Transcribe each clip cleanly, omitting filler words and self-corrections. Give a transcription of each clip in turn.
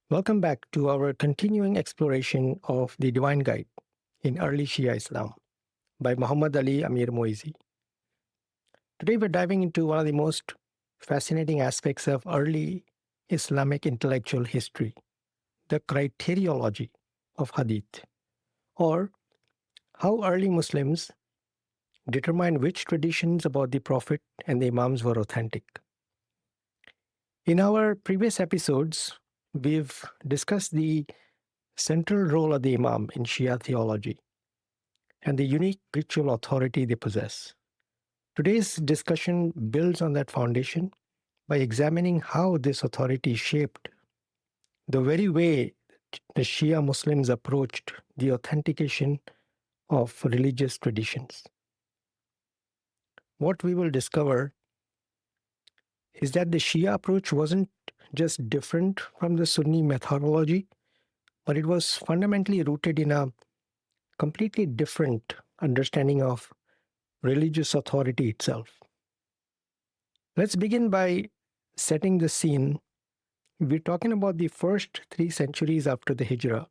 Welcome back to our continuing exploration of the Divine Guide in Early Shia Islam by Muhammad Ali Amir-Moezzi. Today we're diving into one of the most fascinating aspects of early Islamic intellectual history, the criteriology of Hadith, or how early Muslims determined which traditions about the Prophet and the Imams were authentic. In our previous episodes, we've discussed the central role of the Imam in Shia theology and the unique ritual authority they possess. Today's discussion builds on that foundation by examining how this authority shaped the very way the Shia Muslims approached the authentication of religious traditions. What we will discover is that the Shia approach wasn't just different from the Sunni methodology, but it was fundamentally rooted in a completely different understanding of religious authority itself. Let's begin by setting the scene. We're talking about the first 3 centuries after the Hijrah,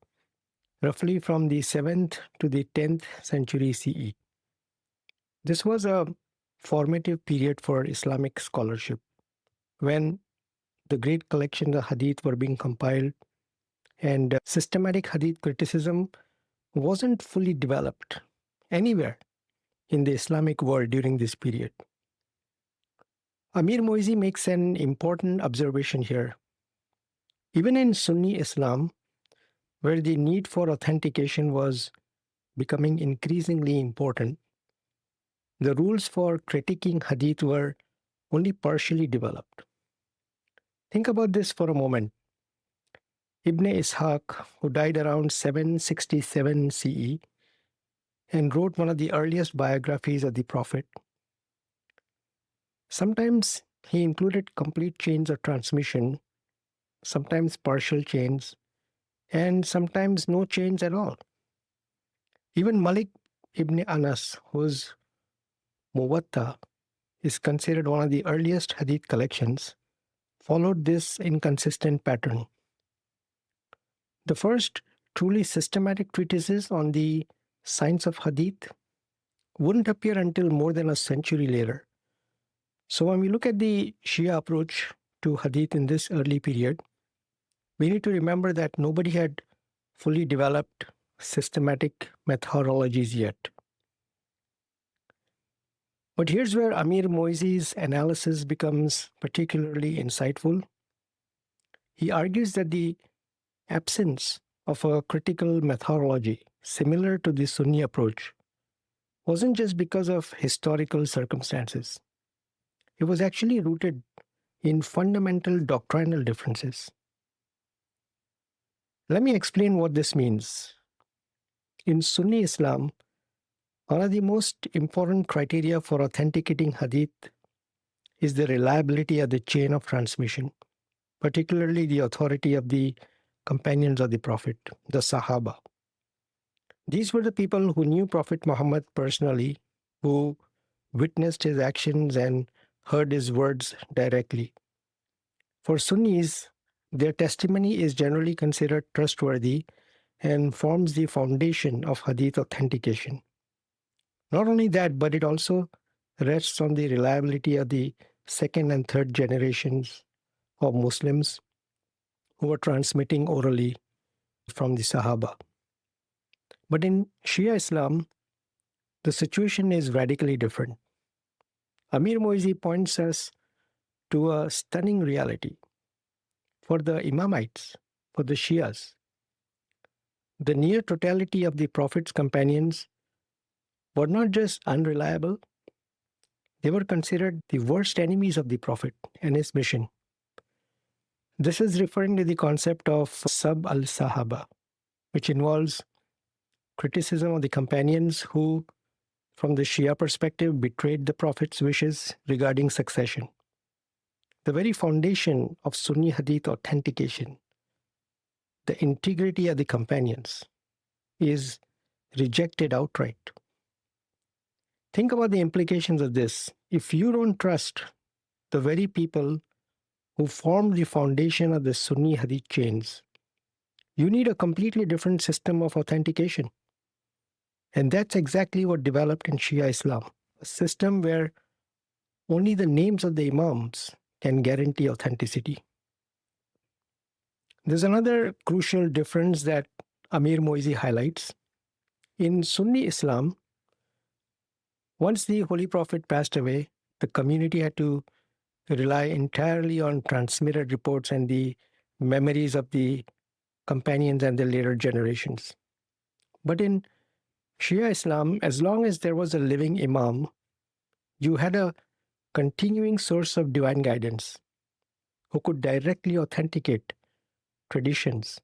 roughly from the 7th to the 10th century CE. This was a formative period for Islamic scholarship when the great collections of hadith were being compiled and systematic hadith criticism wasn't fully developed anywhere in the Islamic world during this period. Amir-Moezzi makes an important observation here. Even in Sunni Islam, where the need for authentication was becoming increasingly important, the rules for critiquing hadith were only partially developed. Think about this for a moment. Ibn Ishaq, who died around 767 CE and wrote one of the earliest biographies of the Prophet, sometimes he included complete chains of transmission, sometimes partial chains, and sometimes no chains at all. Even Malik ibn Anas, whose Muwatta is considered one of the earliest hadith collections, followed this inconsistent pattern. The first truly systematic treatises on the science of hadith wouldn't appear until more than a century later. So when we look at the Shia approach to hadith in this early period, we need to remember that nobody had fully developed systematic methodologies yet. But here's where Amir-Moezzi's analysis becomes particularly insightful. He argues that the absence of a critical methodology similar to the Sunni approach wasn't just because of historical circumstances. It was actually rooted in fundamental doctrinal differences. Let me explain what this means. In Sunni Islam, one of the most important criteria for authenticating hadith is the reliability of the chain of transmission, particularly the authority of the companions of the Prophet, the Sahaba. These were the people who knew Prophet Muhammad personally, who witnessed his actions and heard his words directly. For Sunnis, their testimony is generally considered trustworthy and forms the foundation of hadith authentication. Not only that, but it also rests on the reliability of the second and third generations of Muslims who were transmitting orally from the Sahaba. But in Shia Islam, the situation is radically different. Amir-Moezzi points us to a stunning reality. For the Imamites, for the Shias, the near totality of the Prophet's companions were not just unreliable, they were considered the worst enemies of the Prophet and his mission. This is referring to the concept of Sab al-Sahaba, which involves criticism of the companions who, from the Shia perspective, betrayed the Prophet's wishes regarding succession. The very foundation of Sunni Hadith authentication, the integrity of the companions, is rejected outright. Think about the implications of this. If you don't trust the very people who formed the foundation of the Sunni Hadith chains, You need a completely different system of authentication. And that's exactly what developed in Shia Islam, a system where only the names of the Imams can guarantee authenticity. There's another crucial difference that Amir-Moezzi highlights. In Sunni Islam, once the Holy Prophet passed away, the community had to rely entirely on transmitted reports and the memories of the companions and the later generations. But in Shia Islam, as long as there was a living Imam, you had a continuing source of divine guidance who could directly authenticate traditions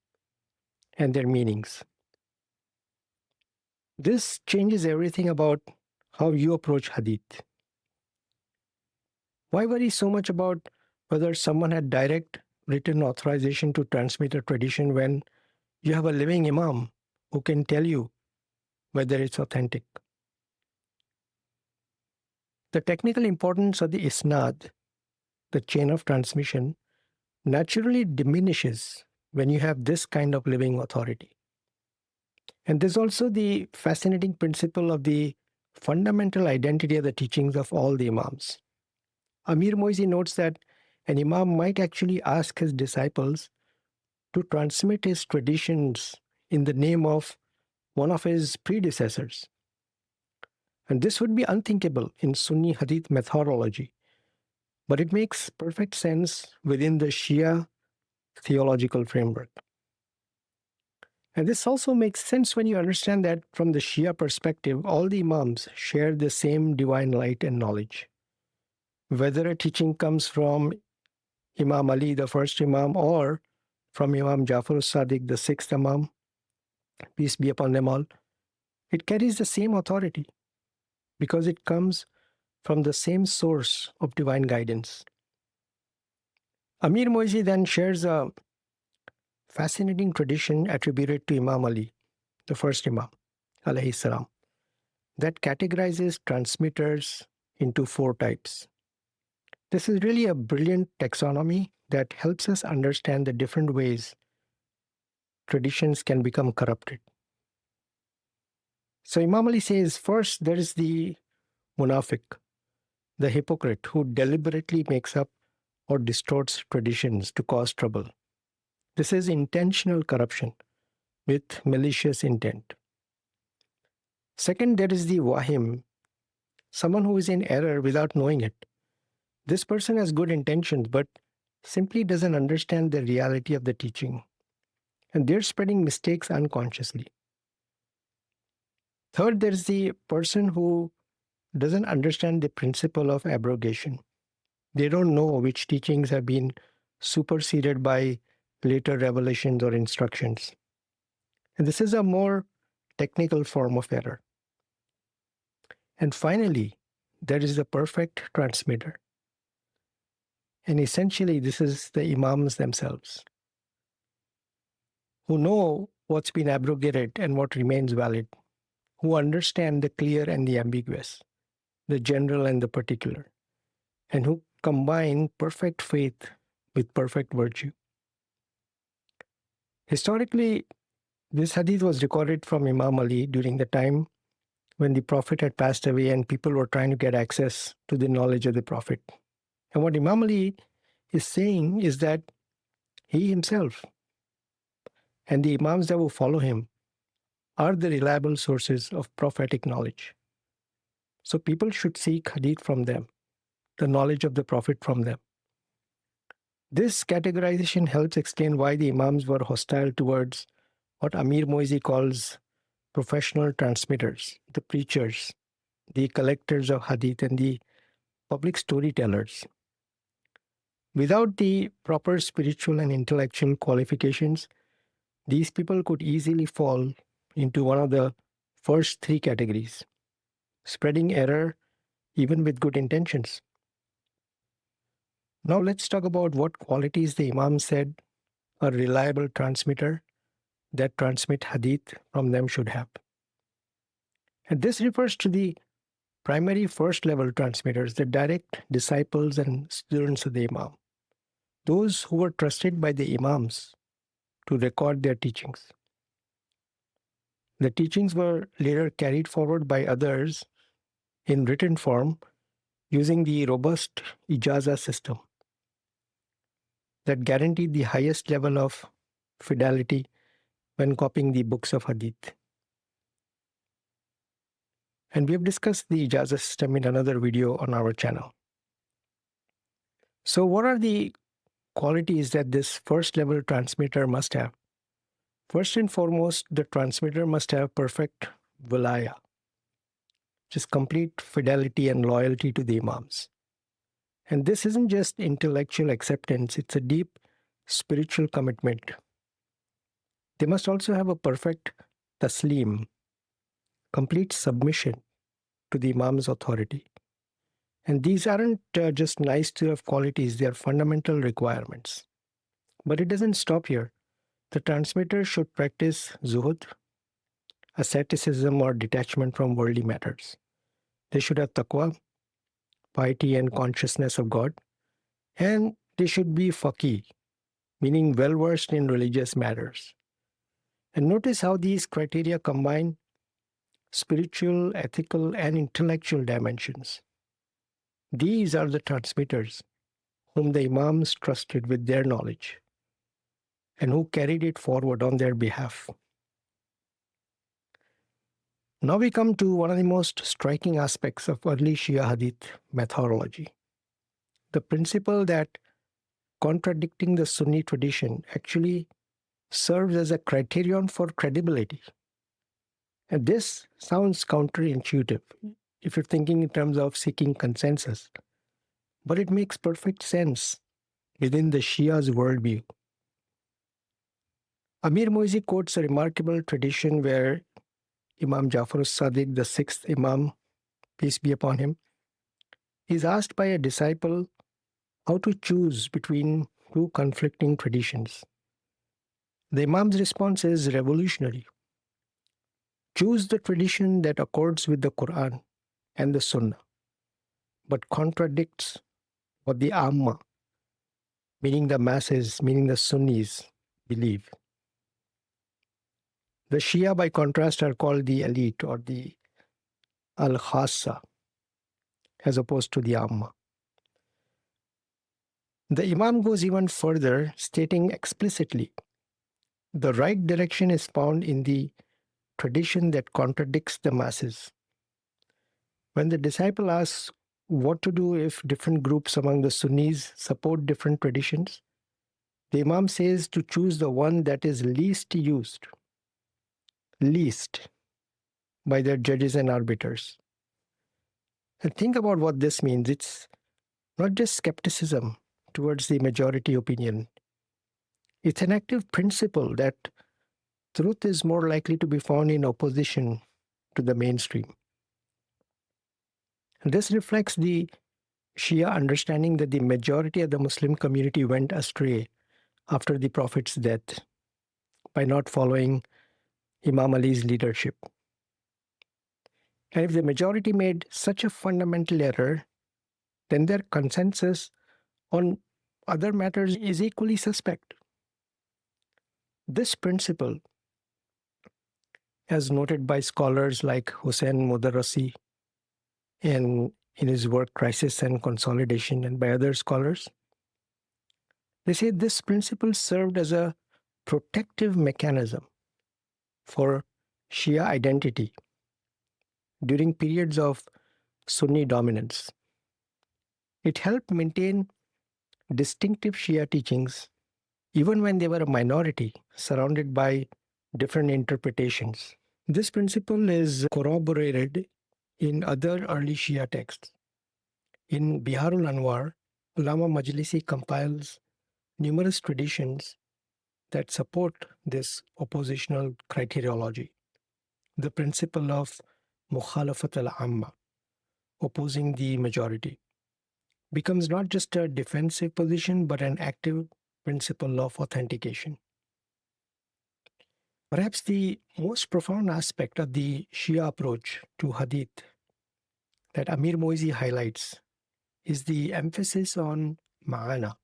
and their meanings. This changes everything about how you approach Hadith. Why worry so much about whether someone had direct written authorization to transmit a tradition when you have a living Imam who can tell you whether it's authentic? The technical importance of the isnad, the chain of transmission, naturally diminishes when you have this kind of living authority. And there's also the fascinating principle of the fundamental identity of the teachings of all the Imams. Amir-Moezzi notes that an Imam might actually ask his disciples to transmit his traditions in the name of one of his predecessors. And this would be unthinkable in Sunni Hadith methodology, but it makes perfect sense within the Shia theological framework. And this also makes sense when you understand that from the Shia perspective, all the Imams share the same divine light and knowledge. Whether a teaching comes from Imam Ali, the first Imam, or from Imam Jafar as-Sadiq, the sixth Imam, peace be upon them all, it carries the same authority because it comes from the same source of divine guidance. Amir-Moezzi then shares a fascinating tradition attributed to Imam Ali, the first Imam, alayhi salam, that categorizes transmitters into 4 types. This is really a brilliant taxonomy that helps us understand the different ways traditions can become corrupted. So Imam Ali says, first there is the munafiq, the hypocrite who deliberately makes up or distorts traditions to cause trouble. This is intentional corruption with malicious intent. Second, there is the wahim, someone who is in error without knowing it. This person has good intentions but simply doesn't understand the reality of the teaching, and they're spreading mistakes unconsciously. Third, there's the person who doesn't understand the principle of abrogation. They don't know which teachings have been superseded by later revelations or instructions. And this is a more technical form of error. And finally, there is the perfect transmitter. And essentially, this is the Imams themselves, who know what's been abrogated and what remains valid, who understand the clear and the ambiguous, the general and the particular, and who combine perfect faith with perfect virtue. Historically, this hadith was recorded from Imam Ali during the time when the Prophet had passed away and people were trying to get access to the knowledge of the Prophet. And what Imam Ali is saying is that he himself and the Imams that will follow him are the reliable sources of prophetic knowledge. So people should seek hadith from them, the knowledge of the Prophet from them. This categorization helps explain why the Imams were hostile towards what Amir-Moezzi calls professional transmitters, the preachers, the collectors of hadith, and the public storytellers. Without the proper spiritual and intellectual qualifications, these people could easily fall into one of the first 3 categories, spreading error even with good intentions. Now let's talk about what qualities the Imam said a reliable transmitter that transmit hadith from them should have. And this refers to the primary first level transmitters, the direct disciples and students of the Imam, those who were trusted by the Imams to record their teachings. The teachings were later carried forward by others in written form using the robust ijaza system that guaranteed the highest level of fidelity when copying the books of Hadith. And we have discussed the ijaza system in another video on our channel. So what are the qualities that this first level transmitter must have? First and foremost, the transmitter must have perfect wilaya, which is complete fidelity and loyalty to the imams. And this isn't just intellectual acceptance, it's a deep spiritual commitment. They must also have a perfect taslim, complete submission to the imam's authority. And these aren't just nice to have qualities, they are fundamental requirements. But it doesn't stop here. The transmitter should practice zuhud, asceticism or detachment from worldly matters. They should have taqwa, piety and consciousness of God. And they should be faqih, meaning well-versed in religious matters. And notice how these criteria combine spiritual, ethical, and intellectual dimensions. These are the transmitters whom the imams trusted with their knowledge and who carried it forward on their behalf. Now we come to one of the most striking aspects of early Shia Hadith methodology, the principle that contradicting the Sunni tradition actually serves as a criterion for credibility. And this sounds counterintuitive if you're thinking in terms of seeking consensus, but it makes perfect sense within the Shia's worldview. Amir-Moezzi quotes a remarkable tradition where Imam Jafar as-Sadiq, the sixth Imam, peace be upon him, is asked by a disciple how to choose between two conflicting traditions. The Imam's response is revolutionary. Choose the tradition that accords with the Quran and the Sunnah, but contradicts what the Amma, meaning the masses, meaning the Sunnis, believe. The Shia, by contrast, are called the elite or the al-Khassa, as opposed to the Amma. The Imam goes even further, stating explicitly, the right direction is found in the tradition that contradicts the masses. When the disciple asks what to do if different groups among the Sunnis support different traditions, the Imam says to choose the one that is least used, least, by their judges and arbiters. And think about what this means. It's not just skepticism towards the majority opinion. It's an active principle that truth is more likely to be found in opposition to the mainstream. This reflects the Shia understanding that the majority of the Muslim community went astray after the Prophet's death by not following Imam Ali's leadership. And if the majority made such a fundamental error, then their consensus on other matters is equally suspect. This principle, as noted by scholars like Hussein Modarrasi and in his work Crisis and Consolidation, and by other scholars, they say this principle served as a protective mechanism for Shia identity during periods of Sunni dominance. It helped maintain distinctive Shia teachings even when they were a minority surrounded by different interpretations. This principle is corroborated in other early Shia texts. In Biharul Anwar, Allama Majlisi compiles numerous traditions that support this oppositional criteriology. The principle of mukhalafat al-amma, opposing the majority, becomes not just a defensive position but an active principle of authentication. Perhaps the most profound aspect of the Shia approach to Hadith that Amir-Moezzi highlights is the emphasis on ma'ana,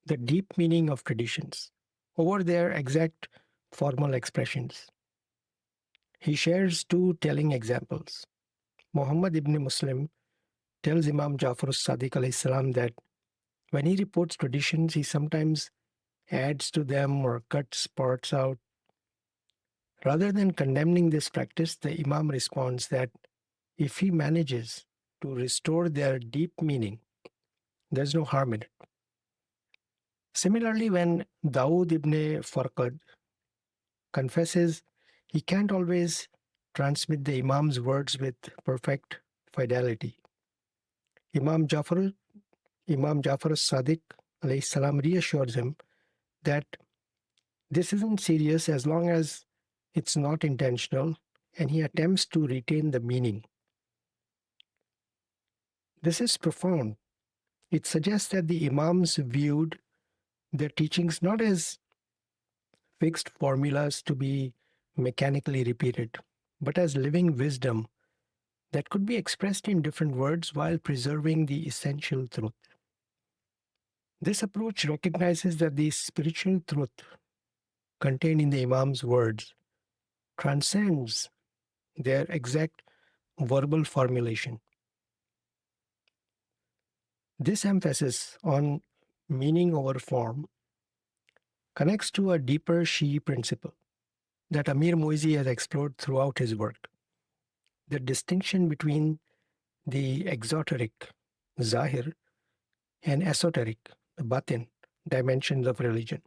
the deep meaning of traditions. over their exact formal expressions. He shares two telling examples. Muhammad ibn Muslim tells Imam Jafar as-Sadiq alayhi salam that when he reports traditions, he sometimes adds to them or cuts parts out. Rather than condemning this practice, the Imam responds that if he manages to restore their deep meaning, there's no harm in it. Similarly, when Dawood ibn Farqad confesses he can't always transmit the Imam's words with perfect fidelity, Imam Jafar, Imam Jafar as-Sadiq alayhi salam reassures him that this isn't serious as long as it's not intentional and he attempts to retain the meaning. This is profound. It suggests that the Imams viewed their teachings not as fixed formulas to be mechanically repeated, but as living wisdom that could be expressed in different words while preserving the essential truth. This approach recognizes that the spiritual truth contained in the Imam's words transcends their exact verbal formulation. This emphasis on meaning over form connects to a deeper Shi'i principle that Amir-Moezzi has explored throughout his work: the distinction between the exoteric, zahir, and esoteric, the batin, dimensions of religion.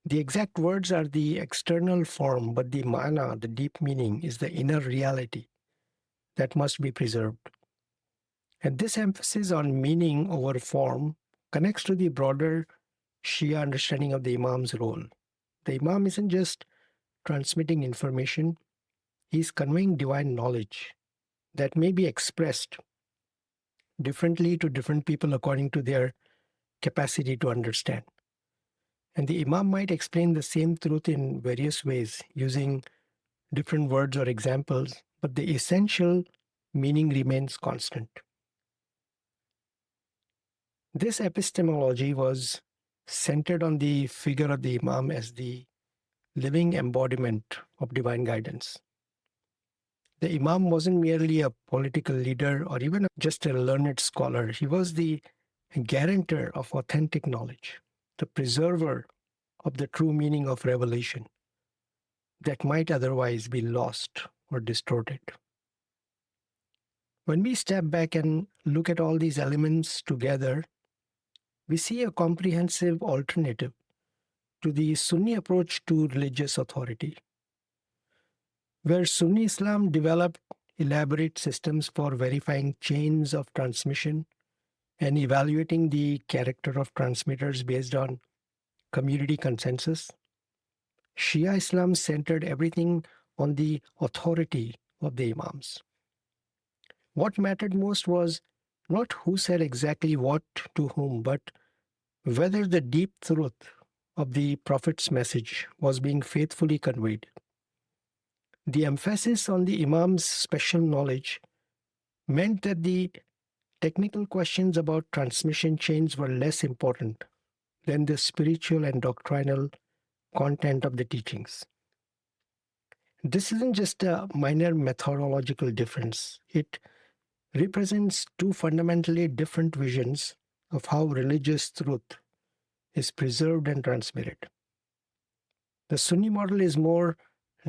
The exact words are the external form, but the mana, the deep meaning, is the inner reality that must be preserved. And this emphasis on meaning over form connects to the broader Shia understanding of the Imam's role. The Imam isn't just transmitting information, he's conveying divine knowledge that may be expressed differently to different people according to their capacity to understand. And the Imam might explain the same truth in various ways using different words or examples, but the essential meaning remains constant. This epistemology was centered on the figure of the Imam as the living embodiment of divine guidance. The Imam wasn't merely a political leader or even just a learned scholar. He was the guarantor of authentic knowledge, the preserver of the true meaning of revelation that might otherwise be lost or distorted. When we step back and look at all these elements together, we see a comprehensive alternative to the Sunni approach to religious authority, where Sunni Islam developed elaborate systems for verifying chains of transmission and evaluating the character of transmitters based on community consensus. Shia Islam centered everything on the authority of the Imams. What mattered most was not who said exactly what to whom, but whether the deep truth of the Prophet's message was being faithfully conveyed. The emphasis on the Imam's special knowledge meant that the technical questions about transmission chains were less important than the spiritual and doctrinal content of the teachings. This isn't just a minor methodological difference. It represents two fundamentally different visions of how religious truth is preserved and transmitted. The Sunni model is more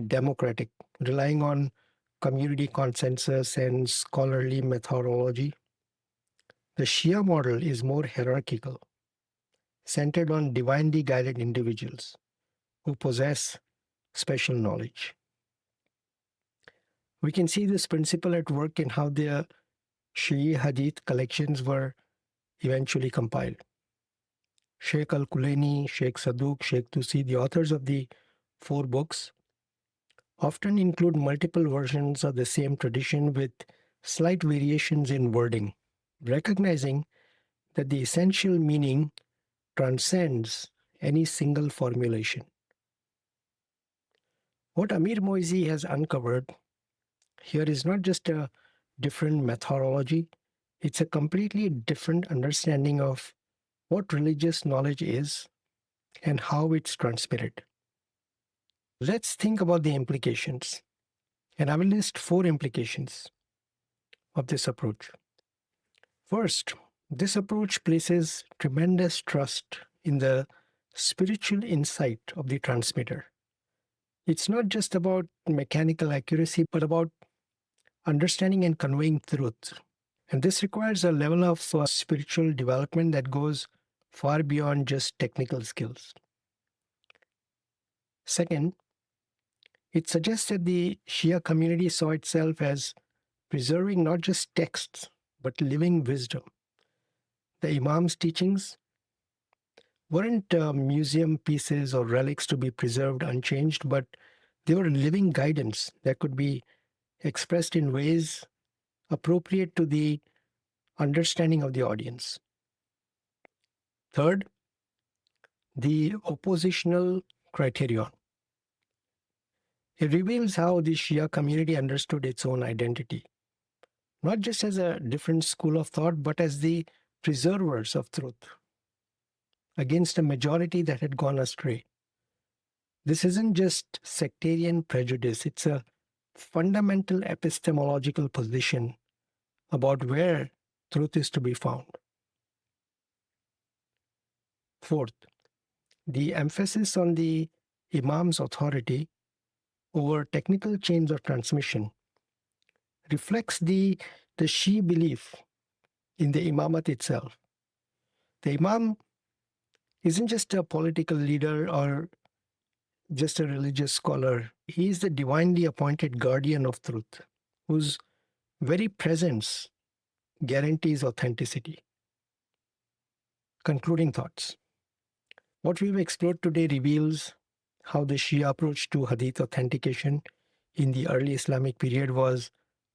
democratic, relying on community consensus and scholarly methodology. The Shia model is more hierarchical, centered on divinely guided individuals who possess special knowledge. We can see this principle at work in how the Shi'i Hadith collections were eventually compiled. Sheikh Al-Kulaini, Sheikh Saduq, Sheikh Tusi, the authors of the four books, often include multiple versions of the same tradition with slight variations in wording, recognizing that the essential meaning transcends any single formulation. What Amir-Moezzi has uncovered here is not just a different methodology, it's a completely different understanding of what religious knowledge is and how it's transmitted. Let's think about the implications. And I will list 4 implications of this approach. First, this approach places tremendous trust in the spiritual insight of the transmitter. It's not just about mechanical accuracy, but about understanding and conveying truth. And this requires a level of spiritual development that goes far beyond just technical skills. Second, it suggests that the Shia community saw itself as preserving not just texts, but living wisdom. The Imam's teachings weren't museum pieces or relics to be preserved unchanged, but they were living guidance that could be expressed in ways appropriate to the understanding of the audience. Third, the oppositional criterion. It reveals how the Shia community understood its own identity, not just as a different school of thought, but as the preservers of truth against a majority that had gone astray. This isn't just sectarian prejudice, it's a fundamental epistemological position about where truth is to be found. Fourth, the emphasis on the Imam's authority over technical chains of transmission reflects the Shia belief in the Imamat itself. The Imam isn't just a political leader or just a religious scholar. He is the divinely appointed guardian of truth, whose very presence guarantees authenticity. Concluding thoughts. What we've explored today reveals how the Shia approach to Hadith authentication in the early Islamic period was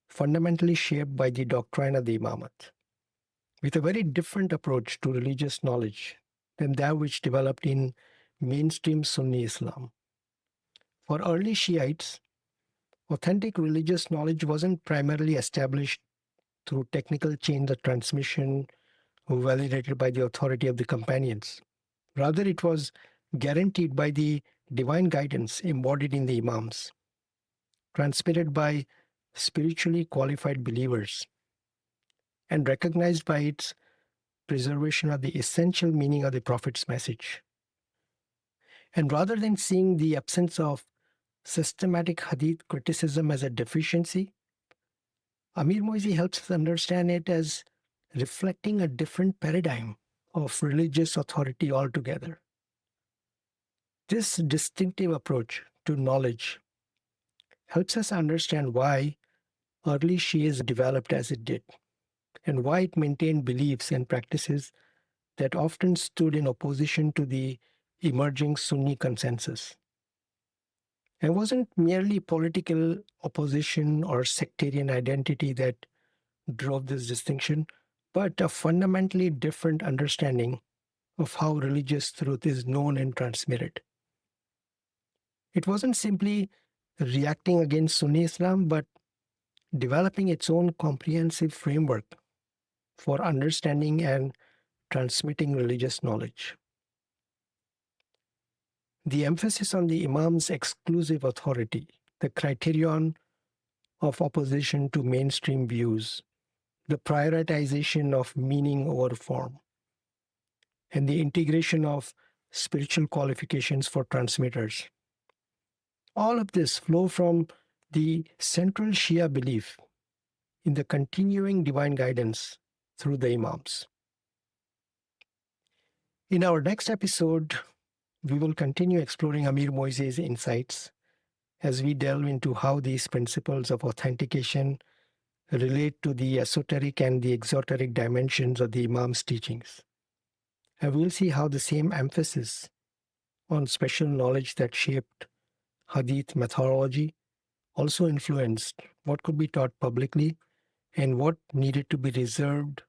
fundamentally shaped by the doctrine of the Imamat, with a very different approach to religious knowledge than that which developed in mainstream Sunni Islam. For early Shiites, authentic religious knowledge wasn't primarily established through technical chains of transmission validated by the authority of the companions. Rather, it was guaranteed by the divine guidance embodied in the Imams, transmitted by spiritually qualified believers, and recognized by its preservation of the essential meaning of the Prophet's message. And rather than seeing the absence of systematic Hadith criticism as a deficiency, Amir-Moezzi helps us understand it as reflecting a different paradigm of religious authority altogether. This distinctive approach to knowledge helps us understand why early Shi'as developed as it did, and why it maintained beliefs and practices that often stood in opposition to the emerging Sunni consensus. It wasn't merely political opposition or sectarian identity that drove this distinction, but a fundamentally different understanding of how religious truth is known and transmitted. It wasn't simply reacting against Sunni Islam, but developing its own comprehensive framework for understanding and transmitting religious knowledge. The emphasis on the Imam's exclusive authority, the criterion of opposition to mainstream views, the prioritization of meaning over form, and the integration of spiritual qualifications for transmitters. All of this flow from the central Shia belief in the continuing divine guidance through the Imams. In our next episode, we will continue exploring Amir-Moezzi's insights as we delve into how these principles of authentication relate to the esoteric and the exoteric dimensions of the Imam's teachings. And we'll see how the same emphasis on special knowledge that shaped Hadith methodology also influenced what could be taught publicly and what needed to be reserved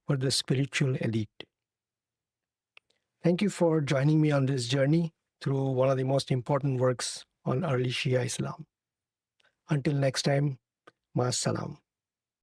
for the spiritual elite. Thank you for joining me on this journey through one of the most important works on early Shia Islam. Until next time, Ma'as salam.